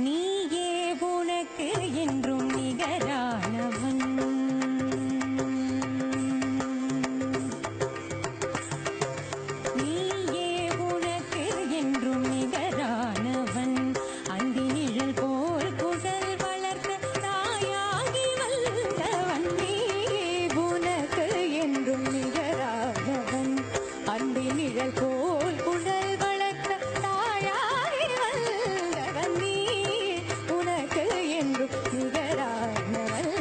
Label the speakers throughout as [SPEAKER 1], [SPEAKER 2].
[SPEAKER 1] நீயே உனக்கு என்றும் நிகரானவன். நீயே உனக்கு என்றும் நிகரானவன். அந்தி நிழல் போல் குழல் வளர்த்த தாயாகி வந்தவன். நீயே உனக்கு என்றும் நிகரானவன். அந்தி நிழல் போல் குழல் வளர்த்த தாயாகி வந்தவன். நீ உனக்கு என்றும் நிகரானவன்.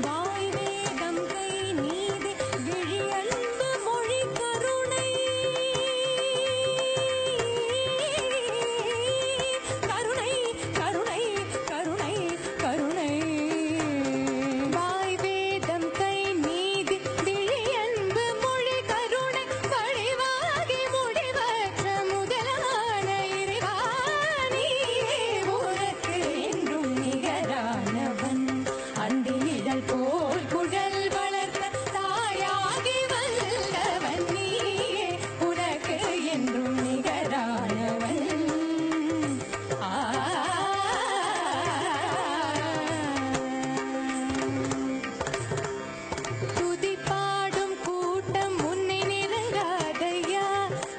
[SPEAKER 1] வாய் வேகம் கை நீதி விழி அன்பு மொழி கருணை. கருணை கருணை கருணை கருணை. வாய் வேதம் கை நீதி விழி அன்பு மொழி கருணை. வழிவாகி முடிவற்ற முதலான இறைவா. நீயே உனக்கு என்றும் நிகரானவன். அந்தி நிழல் போல் குழல் வளர்த்த தாயாகி வந்தவன். நீயே உனக்கு என்றும் நிகரானவன். துதி பாடும் கூட்டம் உன்னை நெருங்காதையா.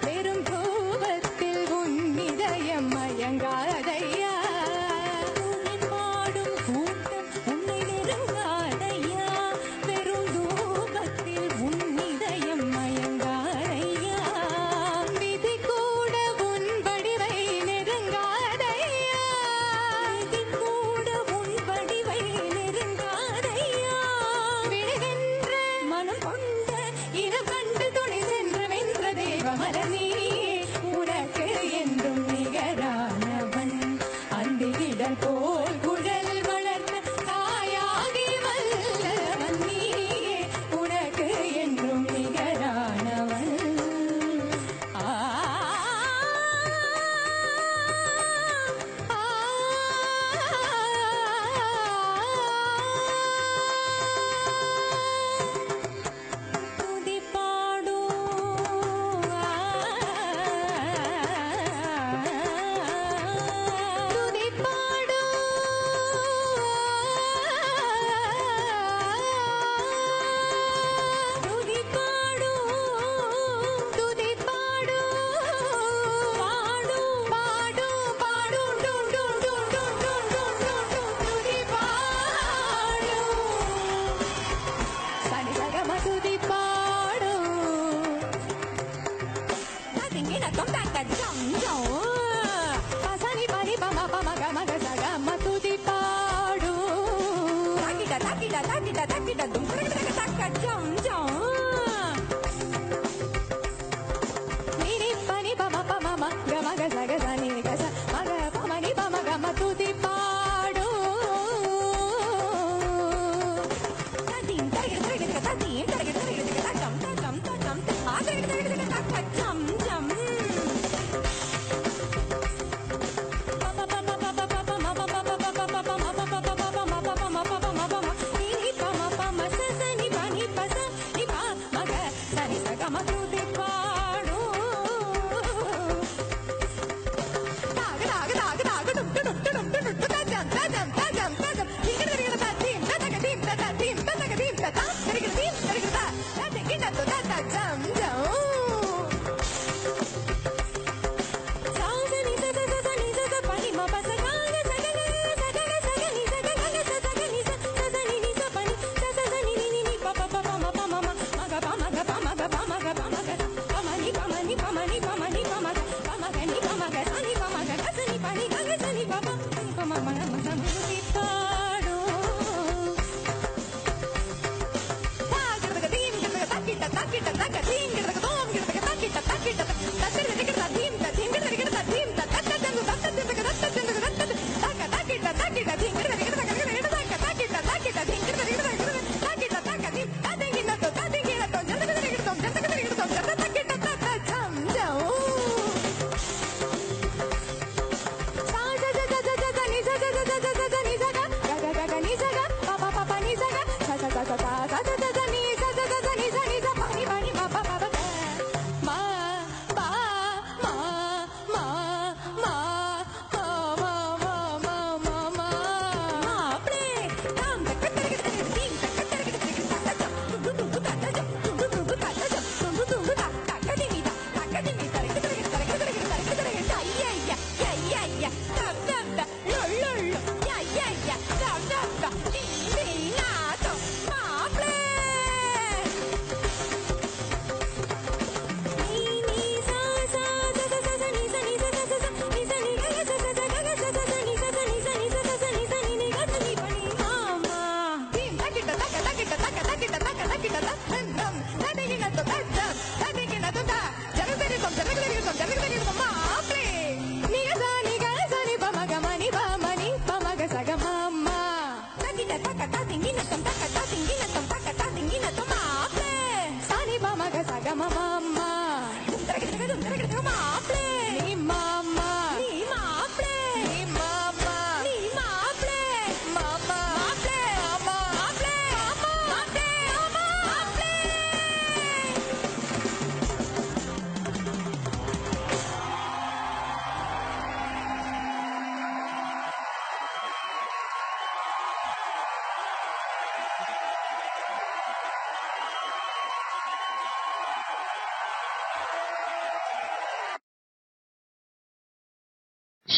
[SPEAKER 1] வெறும் கோபத்தில் உன் இதயம் மயங்காதையா. துதி பாடும் கூட்டம் உன்னை நெருங்காதையா. வெறும் கோபத்தில் உன் இதயம் மயங்காதையா. விதி கூட உன் வடிவை நெருங்காதையா. விதி கூட உன் வடிவை நெருங்காதையா. விழுகின்ற மனம் கொண்ட இரு கண்டு துணை சென்று வென்ற தேவமலர். நீயே உனக்கு என்றும் நிகரானவன். அந்தி நிழல் போல் குழல் வளர்த்த தாயாகி வல்லவன். நீயே உனக்கு என்றும் நிகரானவன். துதி பாடும் துதி பாடும் துதி பாடும் துதி பாடும் பாடும் பாடும் பாடும் டும் டும் டும் டும் டும் டும் டும் டும். துதி பாடும் சனி சகம துதி பாடும். அதிங்கின தொண்டாக்க ஜம் ஜம். பசனி பனி பம பம கம க சகம துதி பாடும். தக்கிட தக்கிட தக்கிட தக்கிட தும் தக்கிட தக்க ஜம் ஜம். நினி பனி பம பம ம கம க சக சனி க ச மக பம நி பம கம துதி பாடும். ததீம் தரகிட தரகிட ததீம் தரகிட தரகிட தக்கம் தக்கம் தக்கம் ஆதரகிட தரகிட தக்க ஜம் ஜம். பம பம பம பம மம பம பம பம மம பம பம மம பம பம பம பம. நீ பம பம ச ச நி ப நி ப ச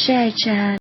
[SPEAKER 2] share chat.